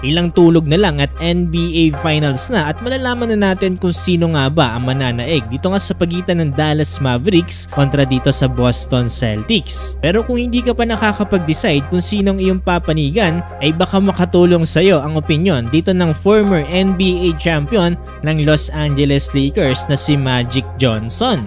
Ilang tulog na lang at NBA Finals na at malalaman na natin kung sino nga ba ang mananaig dito nga sa pagitan ng Dallas Mavericks kontra dito sa Boston Celtics. Pero kung hindi ka pa nakakapag-decide kung sinong iyong papanigan, ay baka makatulong sa'yo ang opinion dito ng former NBA champion ng Los Angeles Lakers na si Magic Johnson.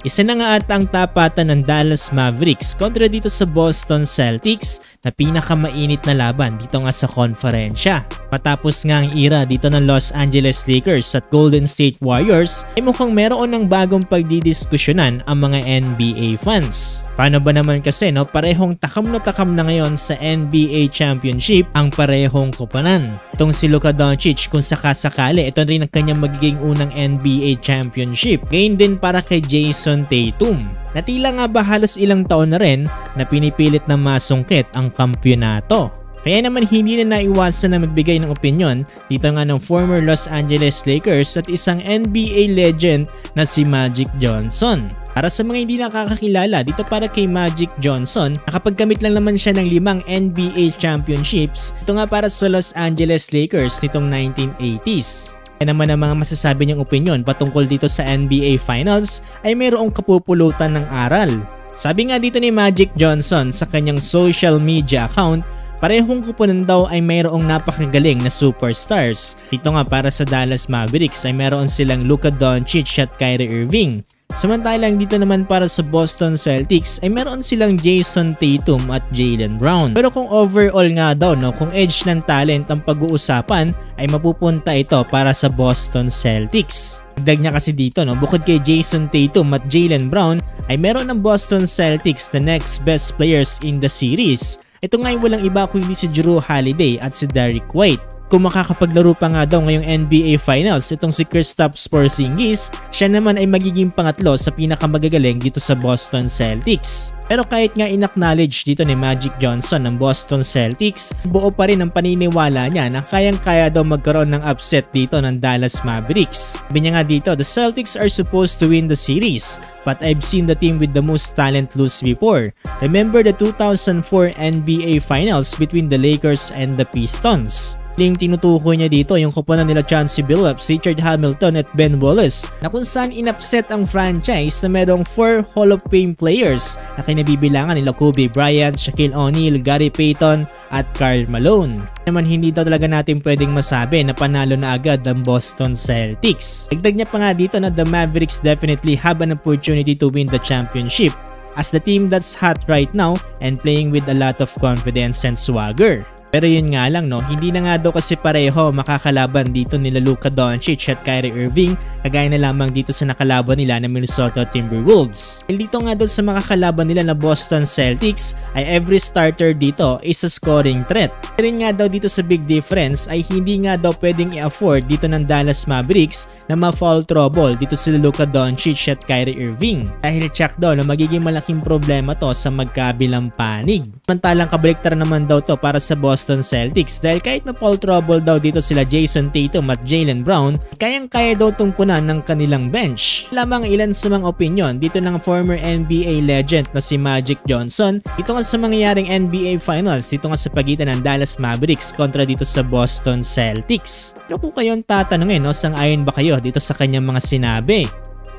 Isa na nga ata ang tapatan ng Dallas Mavericks kontra dito sa Boston Celtics na pinakamainit na laban dito nga sa konferensya. Matapos nga ang era dito ng Los Angeles Lakers at Golden State Warriors ay mukhang meron ng bagong pagdidiskusyonan ang mga NBA fans. Paano ba naman kasi parehong takam na ngayon sa NBA Championship ang parehong koponan. Itong si Luka Doncic kung sakasakali ito rin ang kanyang magiging unang NBA Championship. Gain din para kay Jason Tatum. Natila nga ba halos ilang taon na rin na pinipilit na masungkit ang kampyonato. Kaya naman hindi na naiwasan na magbigay ng opinyon dito nga ng former Los Angeles Lakers at isang NBA legend na si Magic Johnson. Para sa mga hindi nakakakilala, dito para kay Magic Johnson, nakapagkamit lang naman siya ng 5 NBA championships. Ito nga para sa Los Angeles Lakers nitong 1980s. Kaya naman ang mga masasabi niyang opinyon patungkol dito sa NBA Finals ay mayroong kapupulutan ng aral. Sabi nga dito ni Magic Johnson sa kanyang social media account, parehong koponan daw ay mayroong napakagaling na superstars. Dito nga para sa Dallas Mavericks ay mayroon silang Luka Doncic at Kyrie Irving. Samantalang dito naman para sa Boston Celtics ay meron silang Jason Tatum at Jaylen Brown. Pero kung overall nga daw kung edge ng talent ang pag-uusapan ay mapupunta ito para sa Boston Celtics. Dagdag niya kasi dito bukod kay Jason Tatum at Jaylen Brown ay meron ng Boston Celtics the next best players in the series. Ito nga ay walang iba kundi si Jrue Holiday at si Derrick White. Kung makakapaglaro pa nga daw ngayong NBA Finals itong si Kristaps Porzingis, siya naman ay magiging pangatlo sa pinakamagagaling dito sa Boston Celtics. Pero kahit nga in-acknowledge dito ni Magic Johnson ng Boston Celtics, buo pa rin ang paniniwala niya na kayang-kaya daw magkaroon ng upset dito ng Dallas Mavericks. Sabi niya nga dito, the Celtics are supposed to win the series, but I've seen the team with the most talent lose before. Remember the 2004 NBA Finals between the Lakers and the Pistons? Tinutukoy niya dito yung koponan nila Chauncey Billups, Richard Hamilton at Ben Wallace na kung saan inupset ang franchise na merong 4 Hall of Fame players na kinabibilangan nila Kobe Bryant, Shaquille O'Neal, Gary Payton at Karl Malone. Naman hindi daw talaga natin pwedeng masabi na panalo na agad ang Boston Celtics. Dagdag niya pa nga dito na the Mavericks definitely have an opportunity to win the championship as the team that's hot right now and playing with a lot of confidence and swagger. Pero yun nga lang hindi na nga daw kasi pareho makakalaban dito nila Luka Doncic at Kyrie Irving kagaya na lamang dito sa nakalaban nila na Minnesota Timberwolves. Dito nga daw sa makakalaban nila na Boston Celtics ay every starter dito is a scoring threat. Pero nga daw dito sa big difference ay hindi nga daw pwedeng i-afford dito ng Dallas Mavericks na ma-foul trouble dito sila Luka Doncic at Kyrie Irving. Dahil check daw na magiging malaking problema to sa magkabilang panig. Samantalang kabaliktaran naman daw to para sa Boston Celtics dahil kahit na foul trouble daw dito sila Jason Tatum at Jaylen Brown, kayang-kaya daw tungkunan ng kanilang bench. Lamang ilan sa mga opinion dito ng former NBA legend na si Magic Johnson dito nga sa mangyayaring NBA Finals dito nga sa pagitan ng Dallas Mavericks kontra dito sa Boston Celtics. Ano kung kayong tatanungin sang-ayon ba kayo dito sa kanyang mga sinabi?